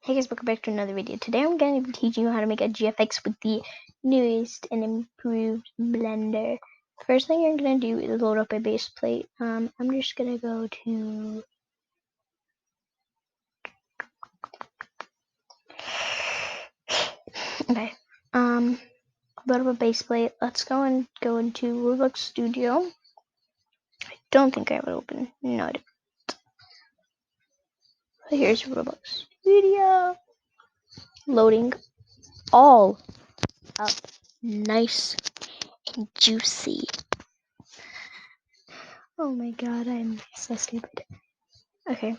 Hey guys, welcome back to another video. Today I'm going to be teaching you how to make a GFX with the newest and improved Blender. First thing you're going to do is load up a base plate. I'm just going to go to... Okay. Load up a base plate. Let's go into Roblox Studio. I don't think I have it open. No, I don't. So here's Roblox Studio. Loading all up nice and juicy. Oh my god, I'm so stupid. Okay.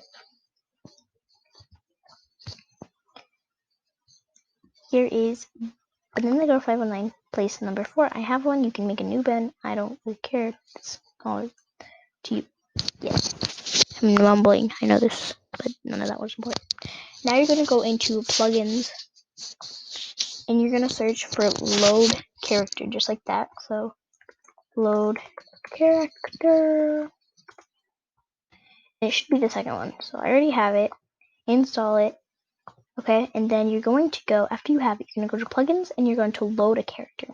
Here is Banana Girl 519, place number 4. I have one. You can make a new bin. I don't really care. It's all to you. Yeah. I'm mumbling. I know this, but none of that was important. Now you're going to go into plugins and you're going to search for load character, just like that. So, load character. It should be the second one. So, I already have it. Install it. Okay, and then you're going to go, after you have it, you're going to go to plugins and you're going to load a character.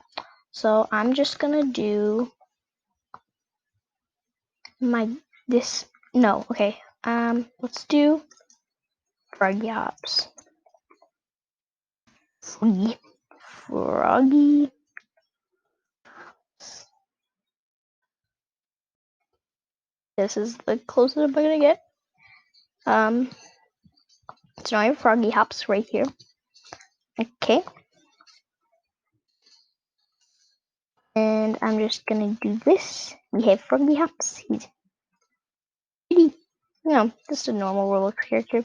So I'm just going to do let's do Froggy Hops. Froggy. This is the closest I'm going to get. So I have Froggy Hops right here. Okay. And I'm just gonna do this. We have Froggy Hops. He's pretty, just a normal Roblox character.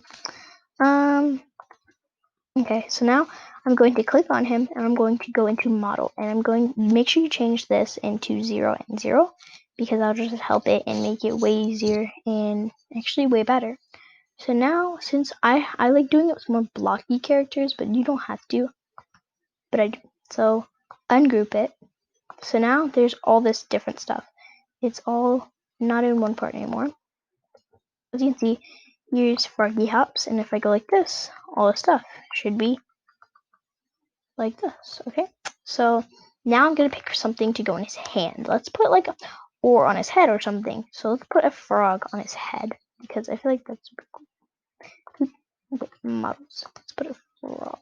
Okay, so now I'm going to click on him and I'm going to go into model and I'm going make sure you change this into 0 and 0 because I'll just help it and make it way easier and actually way better. So now since I like doing it with more blocky characters, but you don't have to, but I do. So ungroup it. So now there's all this different stuff. It's all not in one part anymore. As you can see, here's Froggy Hops, and if I go like this, all the stuff should be like this. Okay, so now I'm gonna pick something to go in his hand. Let's put like a or on his head or something. So let's put a frog on his head because I feel like that's super cool. Okay, models. Let's put a frog.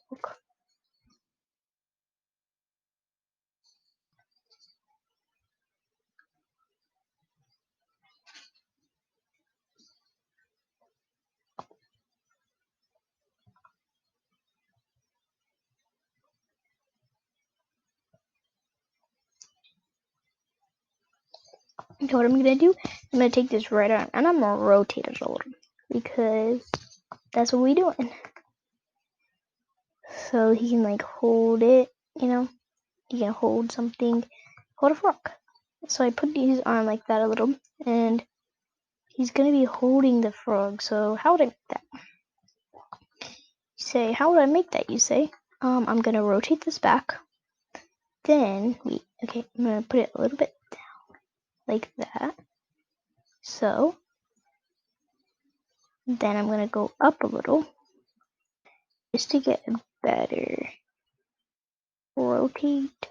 Okay, what I'm gonna do, I'm gonna take this right arm and I'm gonna rotate it a little because that's what we doing. So he can like hold it, he can hold something, hold a frog. So I put his arm like that a little, and he's gonna be holding the frog. So how would I make that? You say, how would I make that? You say, I'm gonna rotate this back. Then I'm gonna put it a little bit down, like that. So then I'm gonna go up a little, just to get a better rotate.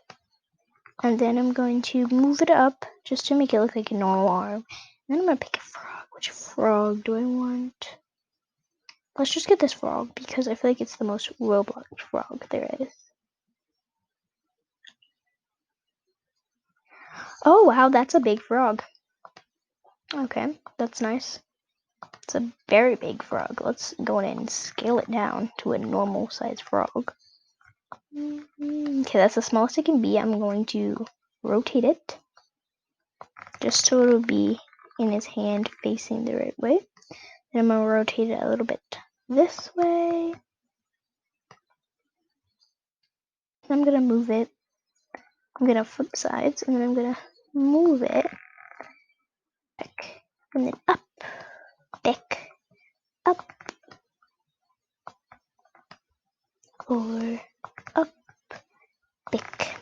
And then I'm going to move it up, just to make it look like a normal arm. And then I'm gonna pick a frog. Which frog do I want? Let's just get this frog because I feel like it's the most Roblox frog there is. Oh wow, that's a big frog. Okay, that's nice. It's a very big frog. Let's go in and scale it down to a normal size frog. Okay, that's the smallest it can be. I'm going to rotate it just so it'll be in his hand facing the right way. Then I'm going to rotate it a little bit this way. I'm going to move it. I'm going to flip sides and then I'm going to move it back and then up, back, up, over, up, back.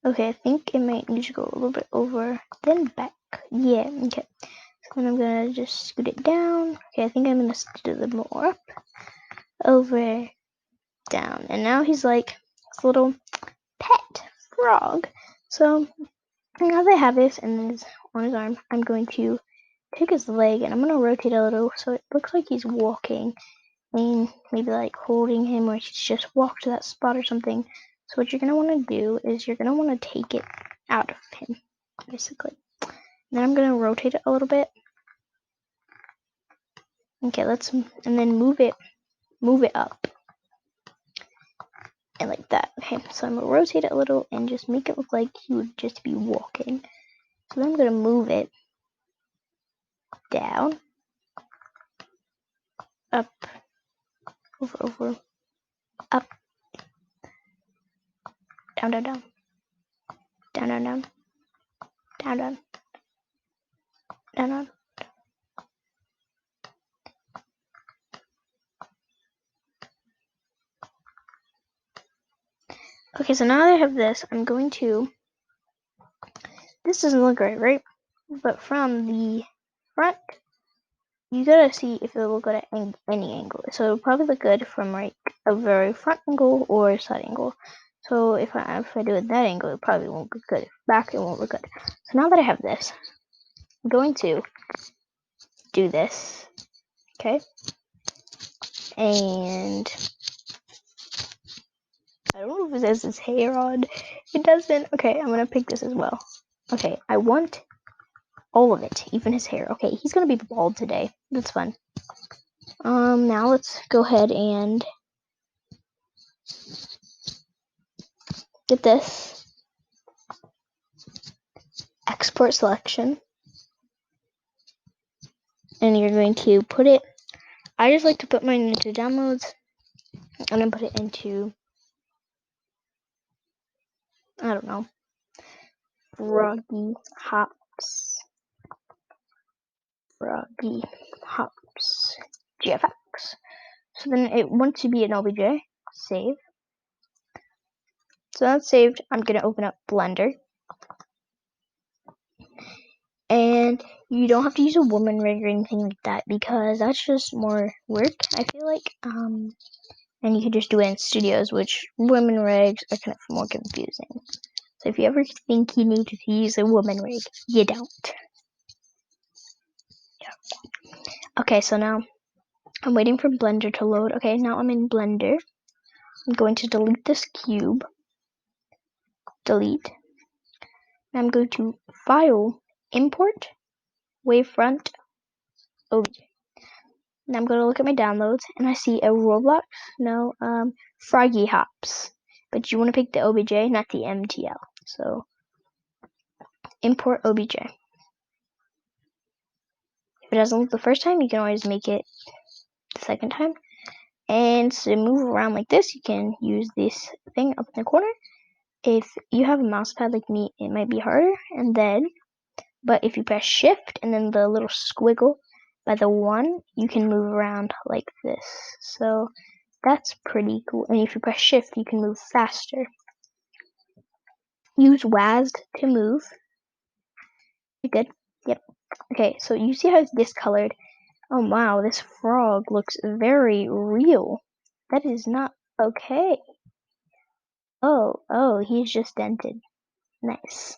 Okay, I think it might need to go a little bit over, then back. Yeah, okay. So then I'm going to just scoot it down. Okay, I think I'm going to scoot it a little more up. over, down. And now he's like this little pet frog. So now that I have this and this on his arm, I'm going to take his leg and I'm going to rotate a little so it looks like he's walking and maybe like holding him or he's just walked to that spot or something. So what you're going to want to do is you're going to want to take it out of him, basically. And then I'm going to rotate it a little bit. Okay, and then move it up. And like that. Okay, so I'm going to rotate it a little and just make it look like he would just be walking. So then I'm going to move it down, up, over, up, down, down, down, down, down, down, down, down, down, down. Okay, so now that I have this, I'm going to, this doesn't look right? But from the front, you gotta see if it will look good at any angle. So it'll probably look good from like a very front angle or a side angle. So if I do it that angle, it probably won't look good. Back, it won't look good. So now that I have this, I'm going to do this, okay? And I don't know if it has his hair on. It doesn't. Okay, I'm gonna pick this as well. Okay, I want all of it, even his hair. Okay, he's gonna be bald today. That's fun. Now let's go ahead and get this. Export selection. And you're going to put it, I just like to put mine into downloads. I'm gonna put it into, I don't know, Froggy Hops. GFX. So then it wants to be an OBJ. Save. So that's saved. I'm gonna open up Blender. And you don't have to use a woman rig or anything like that because that's just more work, I feel like. And you can just do it in studios, which woman rigs are kind of more confusing. So if you ever think you need to use a woman rig, you don't. Yeah. Okay, so now I'm waiting for Blender to load. Okay, now I'm in Blender. I'm going to delete this cube. Delete. And I'm going to File, Import, Wavefront, OBJ. Now I'm going to look at my downloads, and I see a Roblox, Froggy Hops. But you want to pick the OBJ, not the MTL. So, import OBJ. If it doesn't look the first time, you can always make it the second time. And to move around like this, you can use this thing up in the corner. If you have a mouse pad like me, it might be harder. But if you press Shift and then the little squiggle by the 1, you can move around like this. So that's pretty cool. And if you press Shift, you can move faster. Use WASD to move. You good? Yep. Okay, so you see how it's discolored. Oh wow, this frog looks very real. That is not okay. Oh, he's just dented. Nice.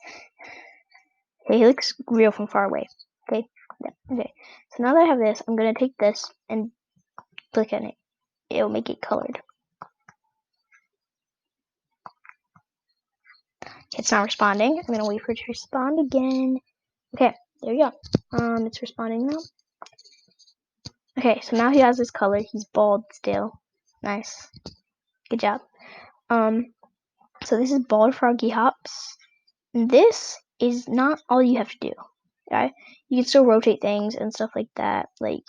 Okay, he looks real from far away. Okay, yeah, okay. So now that I have this, I'm gonna take this and click on it. It'll make it colored. It's not responding. I'm gonna wait for it to respond again. Okay, there you go. It's responding now. Okay, so now he has this color. He's bald still. Nice. Good job. So this is Bald Froggy Hops. And this is not all you have to do. Okay? You can still rotate things and stuff like that. Like,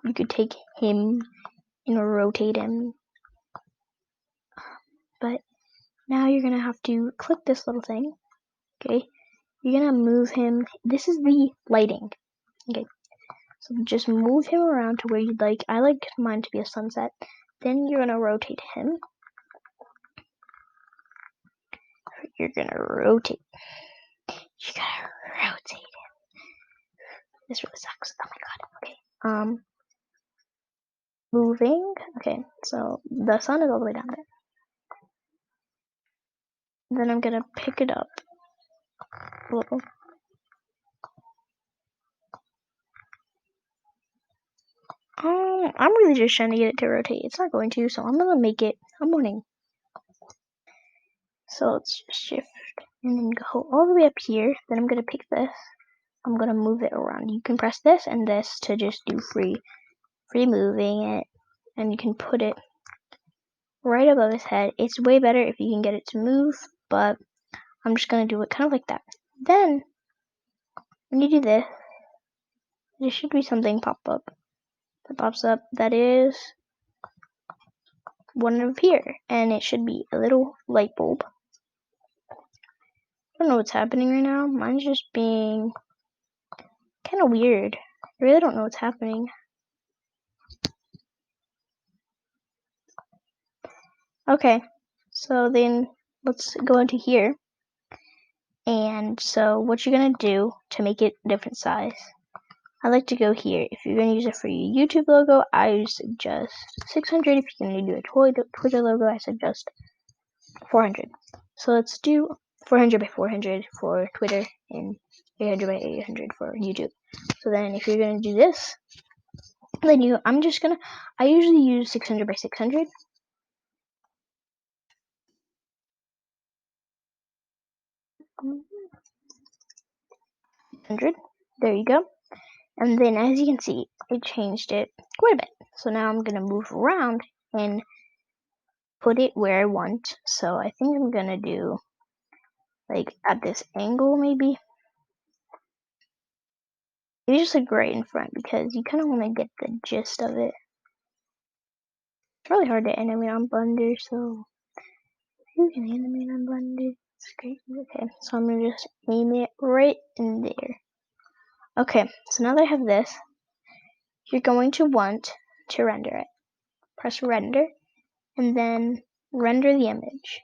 you could take him and rotate him. But now you're gonna have to click this little thing. Okay? You're gonna move him. This is the lighting. Okay. So just move him around to where you'd like. I like mine to be a sunset. Then you're gonna rotate him. You're gonna rotate. You gotta rotate him. This really sucks. Oh my god. Okay. moving. Okay, so the sun is all the way down there. Then I'm gonna pick it up a little. I'm really just trying to get it to rotate. It's not going to, so I'm gonna make it a morning. So let's just shift and then go all the way up here. Then I'm gonna pick this. I'm gonna move it around. You can press this and this to just do free moving it, and you can put it right above his head. It's way better if you can get it to move, but I'm just gonna do it kind of like that. Then when you do this, there should be something pop up that pops up that is one of here, and it should be a little light bulb. I don't know what's happening right now. Mine's just being kind of weird. I really don't know what's happening. Okay, so then let's go into here. And so what you're gonna do to make it a different size, I like to go here. If you're gonna use it for your YouTube logo, I suggest 600. If you're gonna do a Twitter logo, I suggest 400. So let's do 400 by 400 for Twitter and 800 by 800 for YouTube. So then if you're gonna do this, then I usually use 600 by 600. There you go. And then as you can see, it changed it quite a bit. So now I'm gonna move around and put it where I want. So I think I'm gonna do like at this angle maybe. It's just like right in front because you kind of want to get the gist of it. It's really hard to animate on Blender, so you can animate on Blender. It's great. Okay, so I'm gonna just aim it right in there. Okay, so now that I have this, you're going to want to render it. Press render, and then render the image.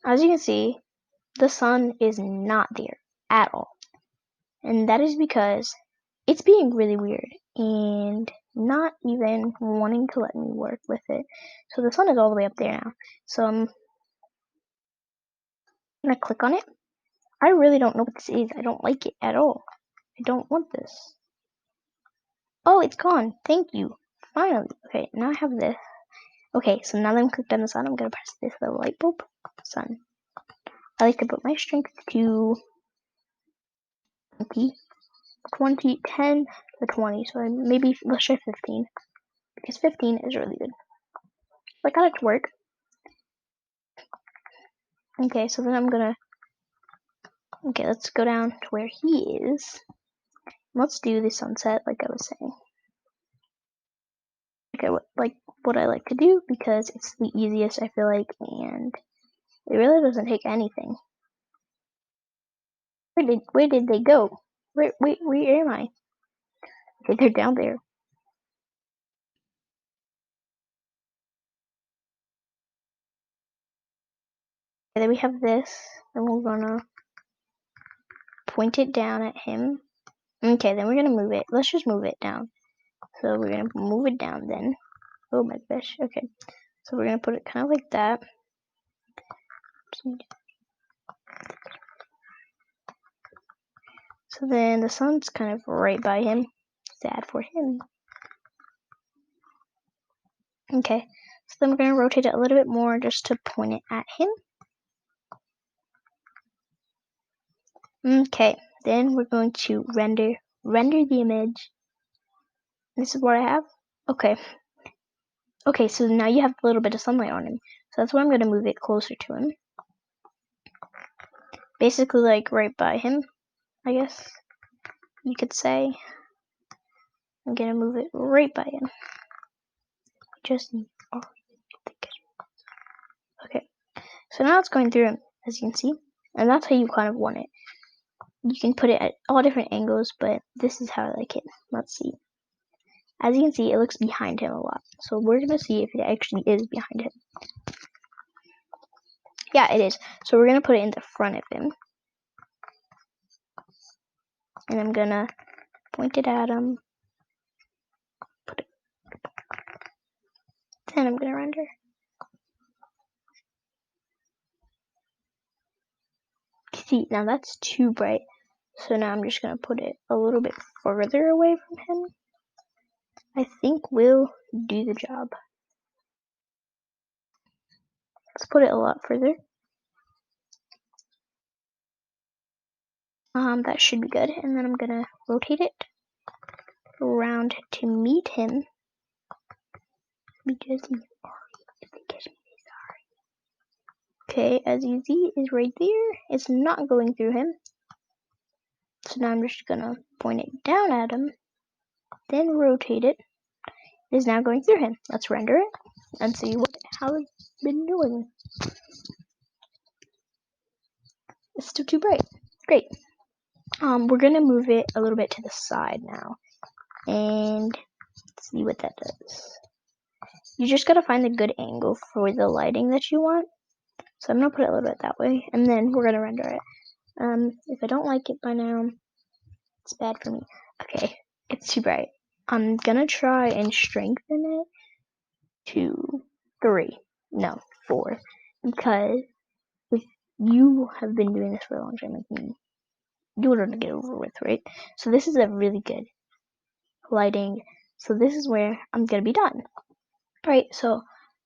As you can see, the sun is not there at all. And that is because it's being really weird and not even wanting to let me work with it. So the sun is all the way up there now. So I'm gonna click on it. I really don't know what this is. I don't like it at all. I don't want this. Oh, it's gone. Thank you. Finally. Okay, now I have this. Okay, so now that I'm clicked on the sun, I'm gonna press this little light bulb. Sun. I like to put my strength to 20, 10 to 20. So maybe let's try 15. Because 15 is really good. So I got it to work. Okay, so then I'm gonna. Okay, let's go down to where he is. Let's do the sunset, like I was saying. Like what I like to do because it's the easiest, I feel like, and it really doesn't take anything. Where did they go? Where am I? Okay, they're down there. And then we have this, and we're gonna point it down at him. Okay, then we're gonna move it. Let's just move it down. So we're gonna move it down then. Oh my gosh. Okay. So we're gonna put it kind of like that. So then the sun's kind of right by him. Sad for him. Okay. So then we're gonna rotate it a little bit more just to point it at him. Okay. Then we're going to render the image. This is what I have. Okay. Okay, so now you have a little bit of sunlight on him. So that's why I'm gonna move it closer to him. Basically like right by him, I guess you could say. I'm gonna move it right by him. Just okay. So now it's going through him, as you can see. And that's how you kind of want it. You can put it at all different angles, but this is how I like it. Let's see. As you can see, it looks behind him a lot. So we're gonna see if it actually is behind him. Yeah, it is. So we're gonna put it in the front of him. And I'm gonna point it at him, put it, then I'm gonna render. See, now that's too bright. So now I'm just gonna put it a little bit further away from him. I think we'll do the job. Let's put it a lot further. That should be good. And then I'm gonna rotate it around to meet him because he's okay, as you see, is right there. It's not going through him. So now I'm just gonna point it down at him, then rotate it. It is now going through him. Let's render it and see how it's been doing. It's still too bright. Great. We're gonna move it a little bit to the side now and see what that does. You just gotta find a good angle for the lighting that you want. So I'm gonna put it a little bit that way, and then we're gonna render it. If I don't like it by now, it's bad for me. Okay, it's too bright. I'm gonna try and strengthen it to 3, no, 4, because if you have been doing this for a long time like me, you want to get over with, right? So this is a really good lighting. So this is where I'm gonna be done. Right, so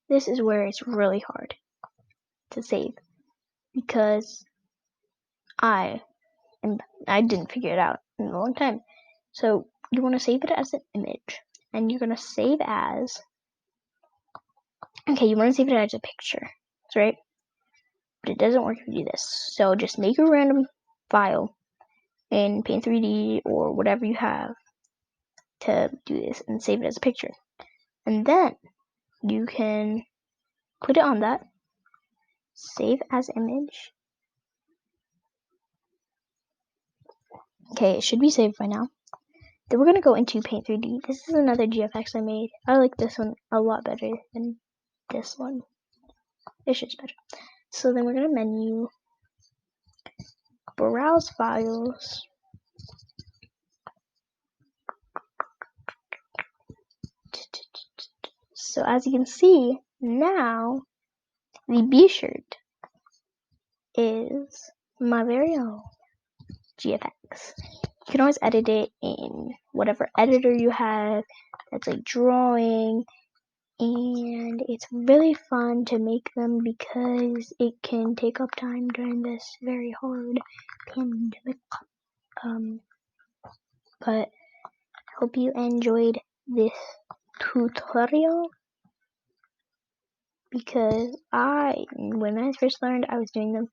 this is where it's really hard to save because I didn't figure it out in a long time. So you want to save it as an image, and you're gonna save as you want to save it as a picture, right? But it doesn't work if you do this. So just make a random file in Paint 3D or whatever you have to do this and save it as a picture, and then you can put it on that, save as image. Okay, it should be saved by now. Then we're gonna go into Paint 3D. This is another GFX I made. I like this one a lot better than this one. It's just better. So then we're gonna menu, browse files. So as you can see, now the B shirt is my very own GFX. You can always edit it in whatever editor you have that's like drawing, and it's really fun to make them because it can take up time during this very hard pandemic. But hope you enjoyed this tutorial because when I first learned, I was doing them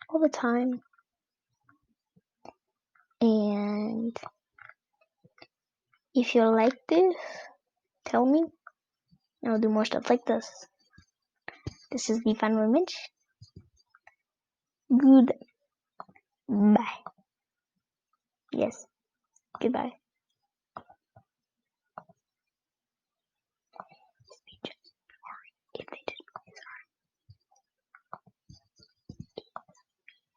all the time, and if you like this, tell me, and I'll do more stuff like this. This is the final image. Goodbye. Yes, goodbye.